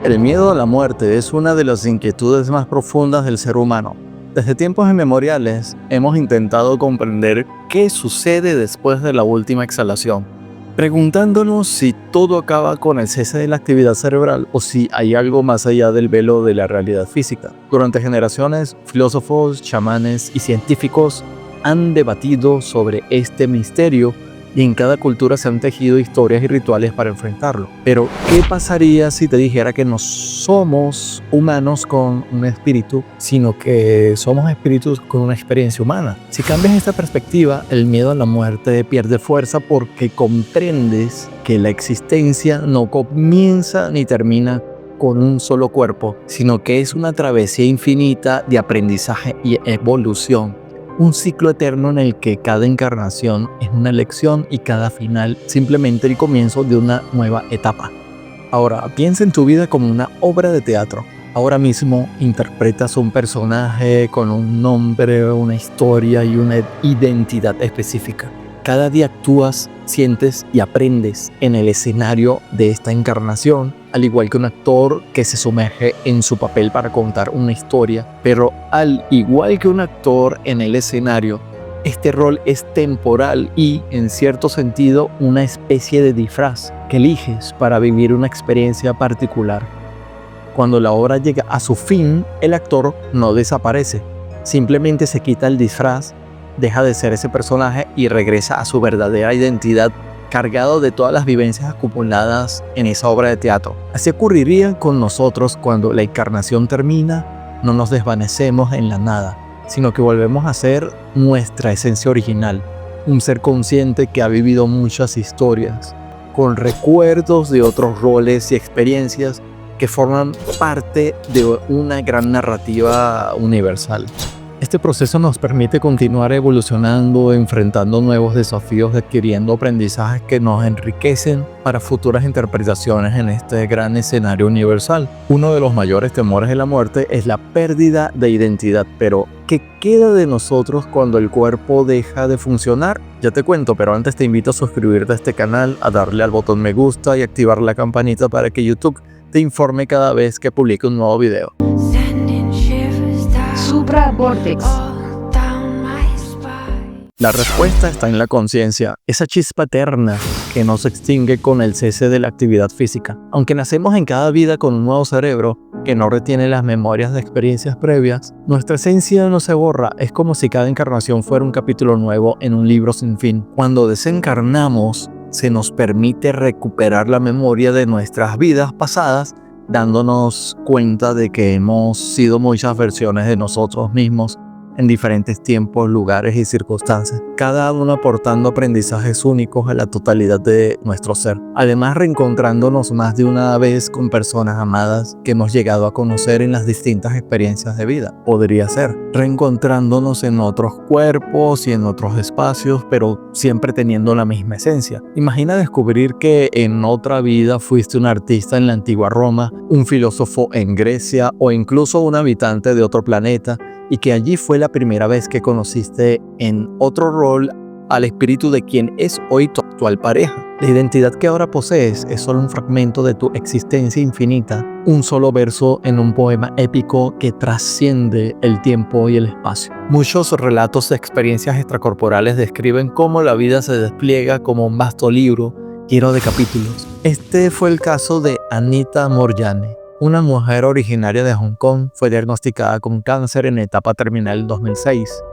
El miedo a la muerte es una de las inquietudes más profundas del ser humano. Desde tiempos inmemoriales hemos intentado comprender qué sucede después de la última exhalación, preguntándonos si todo acaba con el cese de la actividad cerebral o si hay algo más allá del velo de la realidad física. Durante generaciones, filósofos, chamanes y científicos han debatido sobre este misterio y en cada cultura se han tejido historias y rituales para enfrentarlo. Pero, ¿qué pasaría si te dijera que no somos humanos con un espíritu, sino que somos espíritus con una experiencia humana? Si cambias esta perspectiva, el miedo a la muerte pierde fuerza porque comprendes que la existencia no comienza ni termina con un solo cuerpo, sino que es una travesía infinita de aprendizaje y evolución. Un ciclo eterno en el que cada encarnación es una lección y cada final simplemente el comienzo de una nueva etapa. Ahora, piensa en tu vida como una obra de teatro. Ahora mismo interpretas un personaje con un nombre, una historia y una identidad específica. Cada día actúas, sientes y aprendes en el escenario de esta encarnación, al igual que un actor que se sumerge en su papel para contar una historia. Pero al igual que un actor en el escenario, este rol es temporal y, en cierto sentido, una especie de disfraz que eliges para vivir una experiencia particular. Cuando la obra llega a su fin, el actor no desaparece, simplemente se quita el disfraz, deja de ser ese personaje y regresa a su verdadera identidad, cargado de todas las vivencias acumuladas en esa obra de teatro. Así ocurriría con nosotros cuando la encarnación termina. No nos desvanecemos en la nada, sino que volvemos a ser nuestra esencia original, un ser consciente que ha vivido muchas historias, con recuerdos de otros roles y experiencias que forman parte de una gran narrativa universal. Este proceso nos permite continuar evolucionando, enfrentando nuevos desafíos, adquiriendo aprendizajes que nos enriquecen para futuras interpretaciones en este gran escenario universal. Uno de los mayores temores de la muerte es la pérdida de identidad, pero ¿qué queda de nosotros cuando el cuerpo deja de funcionar? Ya te cuento, pero antes te invito a suscribirte a este canal, a darle al botón me gusta y activar la campanita para que YouTube te informe cada vez que publique un nuevo video. Supravortex. La respuesta está en la conciencia, esa chispa eterna que no se extingue con el cese de la actividad física. Aunque nacemos en cada vida con un nuevo cerebro que no retiene las memorias de experiencias previas, nuestra esencia no se borra. Es como si cada encarnación fuera un capítulo nuevo en un libro sin fin. Cuando desencarnamos, se nos permite recuperar la memoria de nuestras vidas pasadas, dándonos cuenta de que hemos sido muchas versiones de nosotros mismos en diferentes tiempos, lugares y circunstancias, cada uno aportando aprendizajes únicos a la totalidad de nuestro ser. Además, reencontrándonos más de una vez con personas amadas que hemos llegado a conocer en las distintas experiencias de vida. Podría ser reencontrándonos en otros cuerpos y en otros espacios, pero siempre teniendo la misma esencia. Imagina descubrir que en otra vida fuiste un artista en la antigua Roma, un filósofo en Grecia o incluso un habitante de otro planeta, y que allí fue la primera vez que conociste en otro rol al espíritu de quien es hoy tu actual pareja. La identidad que ahora posees es solo un fragmento de tu existencia infinita, un solo verso en un poema épico que trasciende el tiempo y el espacio. Muchos relatos de experiencias extracorporales describen cómo la vida se despliega como un vasto libro lleno de capítulos. Este fue el caso de Anita Moorjane. Una mujer originaria de Hong Kong fue diagnosticada con cáncer en etapa terminal en 2006.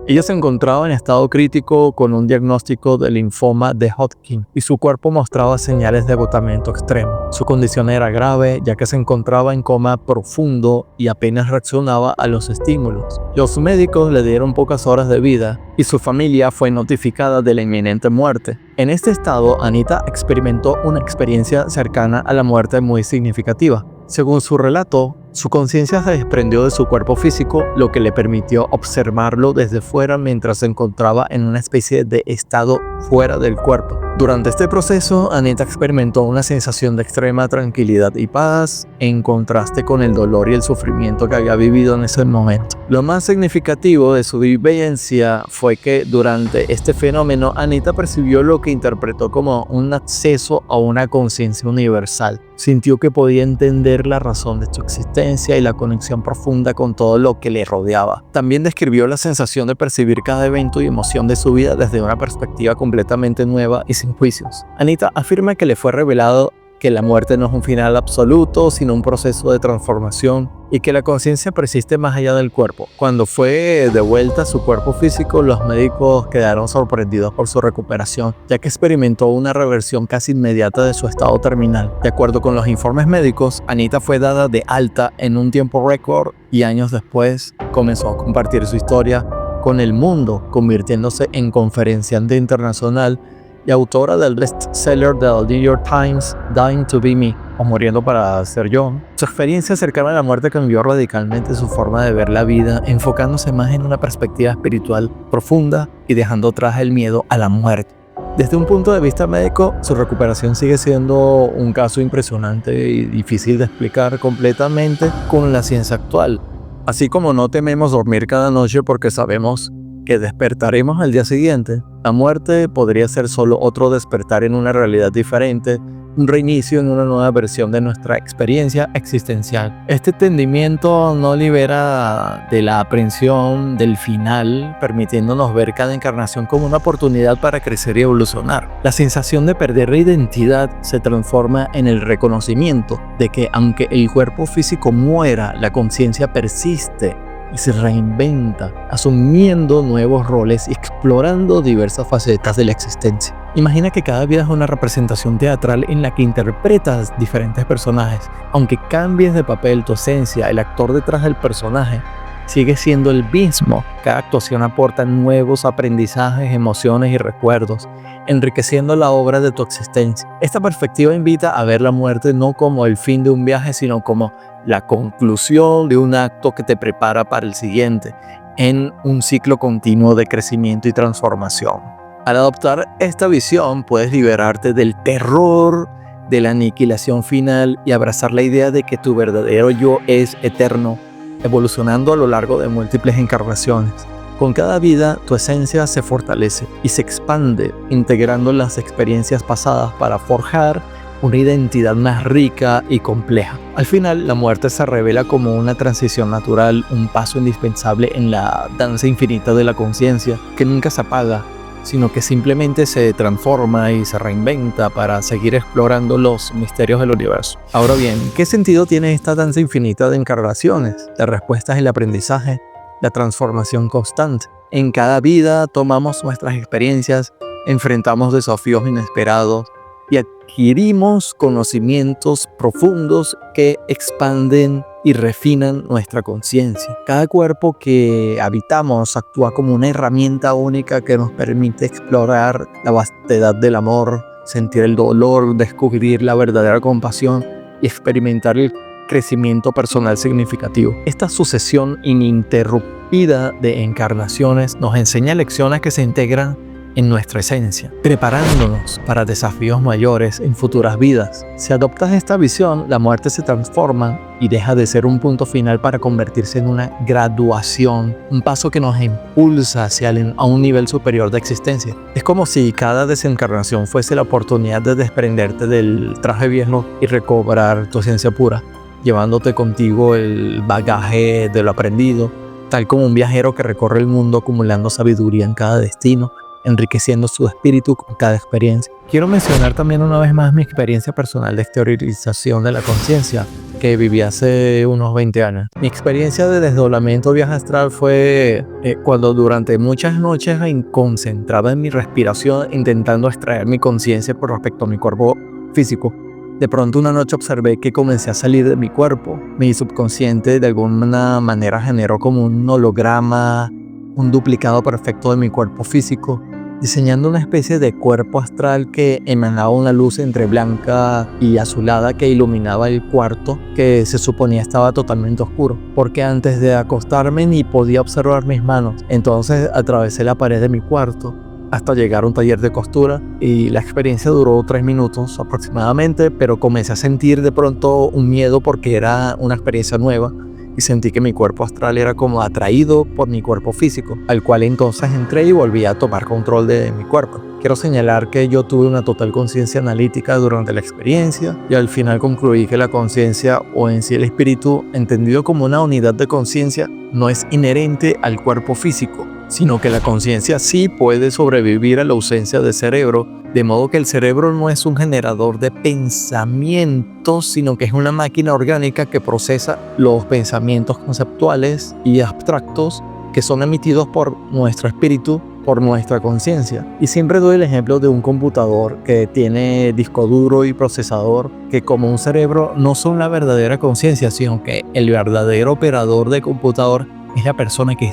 Ella se encontraba en estado crítico con un diagnóstico de linfoma de Hodgkin y su cuerpo mostraba señales de agotamiento extremo. Su condición era grave ya que se encontraba en coma profundo y apenas reaccionaba a los estímulos. Los médicos le dieron pocas horas de vida y su familia fue notificada de la inminente muerte. En este estado, Anita experimentó una experiencia cercana a la muerte muy significativa. Según su relato, su conciencia se desprendió de su cuerpo físico, lo que le permitió observarlo desde fuera mientras se encontraba en una especie de estado fuera del cuerpo. Durante este proceso, Anita experimentó una sensación de extrema tranquilidad y paz en contraste con el dolor y el sufrimiento que había vivido en ese momento. Lo más significativo de su vivencia fue que durante este fenómeno, Anita percibió lo que interpretó como un acceso a una conciencia universal. Sintió que podía entender la razón de su existencia y la conexión profunda con todo lo que le rodeaba. También describió la sensación de percibir cada evento y emoción de su vida desde una perspectiva completamente nueva y sin juicios. Anita afirma que le fue revelado que la muerte no es un final absoluto, sino un proceso de transformación y que la conciencia persiste más allá del cuerpo. Cuando fue de vuelta a su cuerpo físico, los médicos quedaron sorprendidos por su recuperación, ya que experimentó una reversión casi inmediata de su estado terminal. De acuerdo con los informes médicos, Anita fue dada de alta en un tiempo récord y años después comenzó a compartir su historia con el mundo, convirtiéndose en conferenciante internacional y autora del bestseller del New York Times, Dying to Be Me, o Muriendo para Ser Yo. Su experiencia cercana a la muerte cambió radicalmente su forma de ver la vida, enfocándose más en una perspectiva espiritual profunda y dejando atrás el miedo a la muerte. Desde un punto de vista médico, su recuperación sigue siendo un caso impresionante y difícil de explicar completamente con la ciencia actual. Así como no tememos dormir cada noche porque sabemos que despertaremos al día siguiente, la muerte podría ser solo otro despertar en una realidad diferente, un reinicio en una nueva versión de nuestra experiencia existencial. Este entendimiento nos libera de la aprensión del final, permitiéndonos ver cada encarnación como una oportunidad para crecer y evolucionar. La sensación de perder la identidad se transforma en el reconocimiento de que aunque el cuerpo físico muera, la conciencia persiste y se reinventa, asumiendo nuevos roles y explorando diversas facetas de la existencia. Imagina que cada vida es una representación teatral en la que interpretas diferentes personajes. Aunque cambies de papel, tu esencia, el actor detrás del personaje, sigue siendo el mismo. Cada actuación aporta nuevos aprendizajes, emociones y recuerdos, enriqueciendo la obra de tu existencia. Esta perspectiva invita a ver la muerte no como el fin de un viaje, sino como la conclusión de un acto que te prepara para el siguiente, en un ciclo continuo de crecimiento y transformación. Al adoptar esta visión, puedes liberarte del terror de la aniquilación final y abrazar la idea de que tu verdadero yo es eterno, evolucionando a lo largo de múltiples encarnaciones. Con cada vida, tu esencia se fortalece y se expande, integrando las experiencias pasadas para forjar una identidad más rica y compleja. Al final, la muerte se revela como una transición natural, un paso indispensable en la danza infinita de la conciencia, que nunca se apaga, sino que simplemente se transforma y se reinventa para seguir explorando los misterios del universo. Ahora bien, ¿qué sentido tiene esta danza infinita de encarnaciones? La respuesta es el aprendizaje, la transformación constante. En cada vida tomamos nuestras experiencias, enfrentamos desafíos inesperados y adquirimos conocimientos profundos que expanden y refinan nuestra conciencia. Cada cuerpo que habitamos actúa como una herramienta única que nos permite explorar la vastedad del amor, sentir el dolor, descubrir la verdadera compasión y experimentar el crecimiento personal significativo. Esta sucesión ininterrumpida de encarnaciones nos enseña lecciones que se integran en nuestra esencia, preparándonos para desafíos mayores en futuras vidas. Si adoptas esta visión, la muerte se transforma y deja de ser un punto final para convertirse en una graduación, un paso que nos impulsa a un nivel superior de existencia. Es como si cada desencarnación fuese la oportunidad de desprenderte del traje viejo y recobrar tu esencia pura, llevándote contigo el bagaje de lo aprendido, tal como un viajero que recorre el mundo acumulando sabiduría en cada destino, enriqueciendo su espíritu con cada experiencia. Quiero mencionar también una vez más mi experiencia personal de exteriorización de la conciencia que viví hace unos 20 años. Mi experiencia de desdoblamiento viaje astral fue cuando durante muchas noches me concentraba en mi respiración intentando extraer mi conciencia por respecto a mi cuerpo físico. De pronto una noche observé que comencé a salir de mi cuerpo. Mi subconsciente de alguna manera generó como un holograma, un duplicado perfecto de mi cuerpo físico, diseñando una especie de cuerpo astral que emanaba una luz entre blanca y azulada que iluminaba el cuarto que se suponía estaba totalmente oscuro, porque antes de acostarme ni podía observar mis manos. Entonces atravesé la pared de mi cuarto hasta llegar a un taller de costura y la experiencia duró 3 minutos aproximadamente, pero comencé a sentir de pronto un miedo porque era una experiencia nueva y sentí que mi cuerpo astral era como atraído por mi cuerpo físico, al cual entonces entré y volví a tomar control de mi cuerpo. Quiero señalar que yo tuve una total conciencia analítica durante la experiencia y al final concluí que la conciencia, o en sí el espíritu, entendido como una unidad de conciencia, no es inherente al cuerpo físico, sino que la conciencia sí puede sobrevivir a la ausencia de cerebro, de modo que el cerebro no es un generador de pensamientos, sino que es una máquina orgánica que procesa los pensamientos conceptuales y abstractos que son emitidos por nuestro espíritu, por nuestra conciencia. Y siempre doy el ejemplo de un computador que tiene disco duro y procesador, que como un cerebro no son la verdadera conciencia, sino que el verdadero operador de computador es la persona que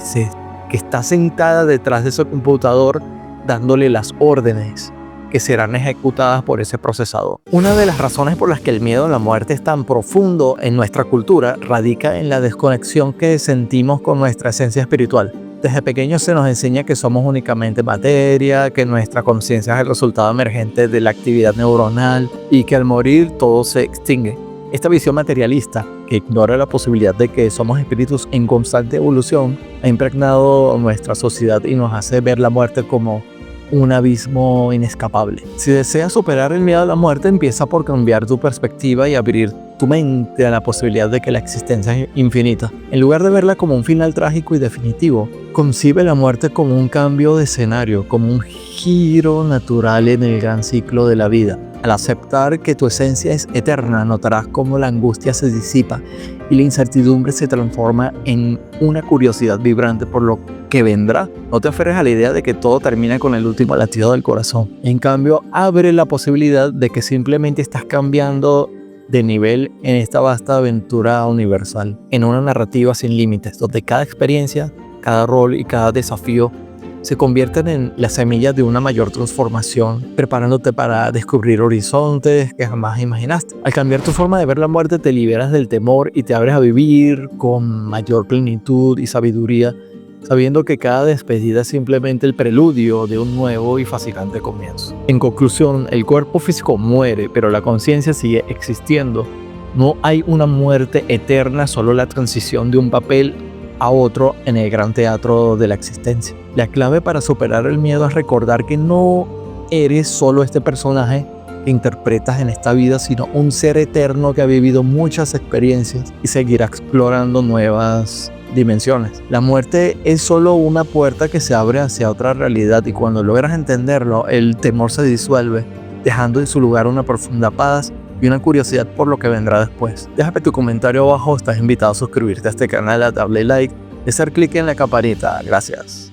está sentada detrás de ese computador dándole las órdenes que serán ejecutadas por ese procesador. Una de las razones por las que el miedo a la muerte es tan profundo en nuestra cultura radica en la desconexión que sentimos con nuestra esencia espiritual. Desde pequeños se nos enseña que somos únicamente materia, que nuestra conciencia es el resultado emergente de la actividad neuronal y que al morir todo se extingue. Esta visión materialista, que ignora la posibilidad de que somos espíritus en constante evolución, ha impregnado nuestra sociedad y nos hace ver la muerte como un abismo inescapable. Si deseas superar el miedo a la muerte, empieza por cambiar tu perspectiva y abrir tu mente a la posibilidad de que la existencia es infinita. En lugar de verla como un final trágico y definitivo, concibe la muerte como un cambio de escenario, como un giro natural en el gran ciclo de la vida. Al aceptar que tu esencia es eterna, notarás cómo la angustia se disipa y la incertidumbre se transforma en una curiosidad vibrante por lo que vendrá. No te aferres a la idea de que todo termina con el último latido del corazón. En cambio, abre la posibilidad de que simplemente estás cambiando de nivel en esta vasta aventura universal, en una narrativa sin límites, donde cada experiencia, cada rol y cada desafío se convierten en las semillas de una mayor transformación, preparándote para descubrir horizontes que jamás imaginaste. Al cambiar tu forma de ver la muerte, te liberas del temor y te abres a vivir con mayor plenitud y sabiduría, sabiendo que cada despedida es simplemente el preludio de un nuevo y fascinante comienzo. En conclusión, el cuerpo físico muere, pero la conciencia sigue existiendo. No hay una muerte eterna, solo la transición de un papel a otro en el gran teatro de la existencia. La clave para superar el miedo es recordar que no eres solo este personaje que interpretas en esta vida, sino un ser eterno que ha vivido muchas experiencias y seguirá explorando nuevas dimensiones. La muerte es solo una puerta que se abre hacia otra realidad y cuando logras entenderlo, el temor se disuelve, dejando en su lugar una profunda paz y una curiosidad por lo que vendrá después. Déjame tu comentario abajo, estás invitado a suscribirte a este canal, a darle like y hacer clic en la campanita. Gracias.